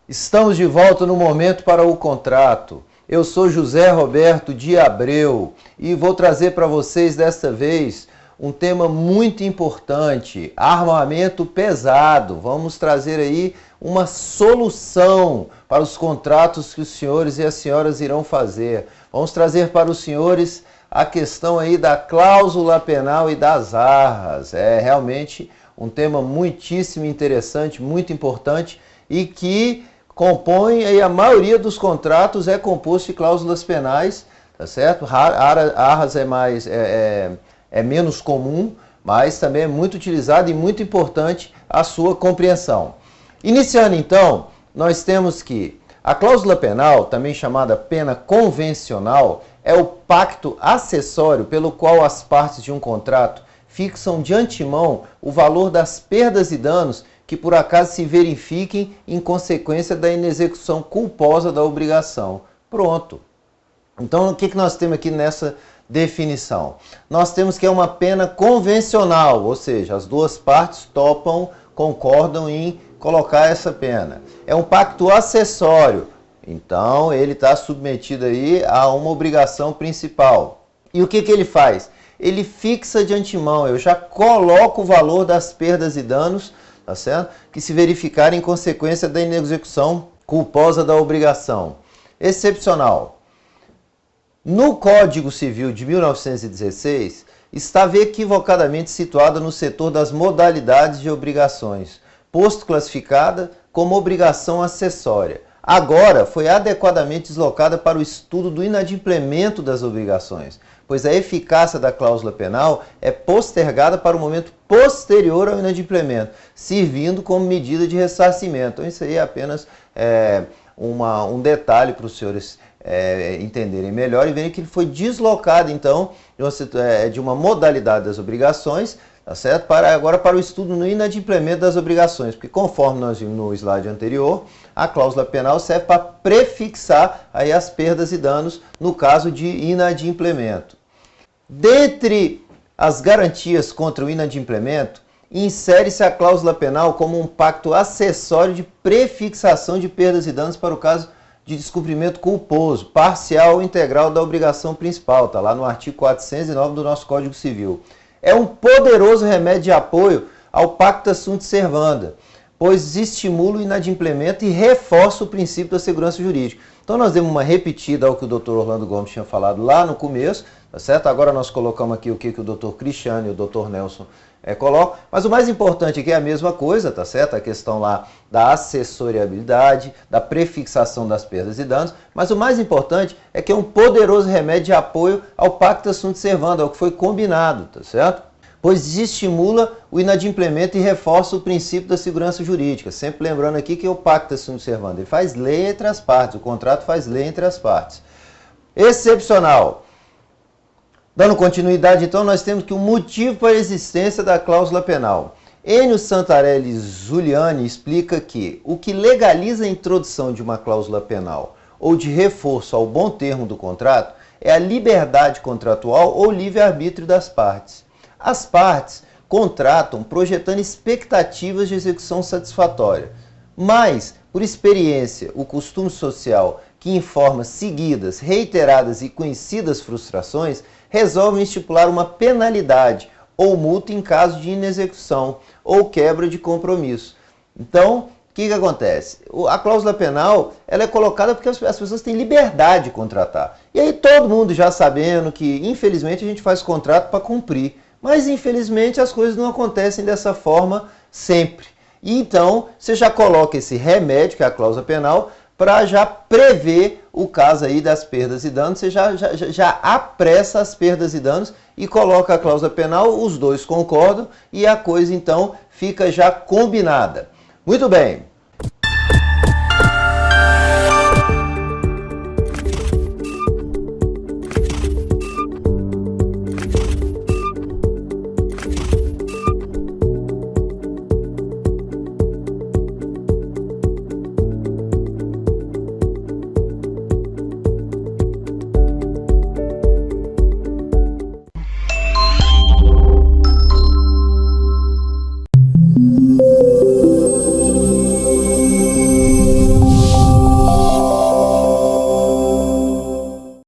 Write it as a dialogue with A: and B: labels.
A: Estamos de volta no Momento para o Contrato. Eu sou José Roberto de Abreu e vou trazer para vocês desta vez um tema muito importante, armamento pesado. Vamos trazer aí uma solução para os contratos que os senhores e as senhoras irão fazer. Vamos trazer para os senhores a questão aí da cláusula penal e das arras. É realmente um tema muitíssimo interessante, muito importante e que compõe aí a maioria dos contratos é composto de cláusulas penais, tá certo? Arras é menos comum, mas também é muito utilizado e muito importante a sua compreensão. Iniciando então, nós temos que a cláusula penal, também chamada pena convencional, é o pacto acessório pelo qual as partes de um contrato fixam de antemão o valor das perdas e danos que por acaso se verifiquem em consequência da inexecução culposa da obrigação. Pronto. Então, o que nós temos aqui nessa definição? Nós temos que é uma pena convencional, ou seja, as duas partes topam, concordam em colocar essa pena. É um pacto acessório, então ele está submetido aí a uma obrigação principal. E o que ele faz? Ele fixa de antemão, eu já coloco o valor das perdas e danos, tá certo? Que se verificarem em consequência da inexecução culposa da obrigação. Excepcional. No Código Civil de 1916, estava equivocadamente situada no setor das modalidades de obrigações, posto classificada como obrigação acessória. Agora foi adequadamente deslocada para o estudo do inadimplemento das obrigações, pois a eficácia da cláusula penal é postergada para o momento posterior ao inadimplemento, servindo como medida de ressarcimento. Então isso aí é apenas um detalhe para os senhores entenderem melhor e verem que ele foi deslocado então de uma modalidade das obrigações, tá certo? Agora para o estudo no inadimplemento das obrigações, porque conforme nós vimos no slide anterior, a cláusula penal serve para prefixar aí as perdas e danos no caso de inadimplemento. Dentre as garantias contra o inadimplemento, insere-se a cláusula penal como um pacto acessório de prefixação de perdas e danos para o caso de descumprimento culposo, parcial ou integral da obrigação principal, está lá no artigo 409 do nosso Código Civil. É um poderoso remédio de apoio ao pacta sunt servanda, pois estimula o inadimplemento e reforça o princípio da segurança jurídica. Então nós demos uma repetida ao que o Dr. Orlando Gomes tinha falado lá no começo, tá certo? Agora nós colocamos aqui o que o Dr. Cristiano e o Dr. Nelson colocam, mas o mais importante aqui é a mesma coisa, tá certo? A questão lá da assessoriabilidade, da prefixação das perdas e danos, mas o mais importante é que é um poderoso remédio de apoio ao pacta sunt servanda, ao que foi combinado, tá certo? Pois estimula o inadimplemento e reforça o princípio da segurança jurídica. Sempre lembrando aqui que o pacta sunt servanda, ele faz lei entre as partes, o contrato faz lei entre as partes. Excepcional. Dando continuidade, então, nós temos que o motivo para a existência da cláusula penal. Enio Santarelli Zuliani explica que o que legaliza a introdução de uma cláusula penal ou de reforço ao bom termo do contrato é a liberdade contratual ou livre-arbítrio das partes. As partes contratam projetando expectativas de execução satisfatória, mas, por experiência, o costume social que em formas seguidas, reiteradas e conhecidas frustrações, resolvem estipular uma penalidade ou multa em caso de inexecução ou quebra de compromisso. Então, o que acontece? A cláusula penal ela é colocada porque as pessoas têm liberdade de contratar. E aí todo mundo já sabendo que, infelizmente, a gente faz contrato para cumprir. Mas, infelizmente, as coisas não acontecem dessa forma sempre. E então, você já coloca esse remédio, que é a cláusula penal, para já prever o caso aí das perdas e danos, você já apressa as perdas e danos e coloca a cláusula penal, os dois concordam e a coisa então fica já combinada. Muito bem.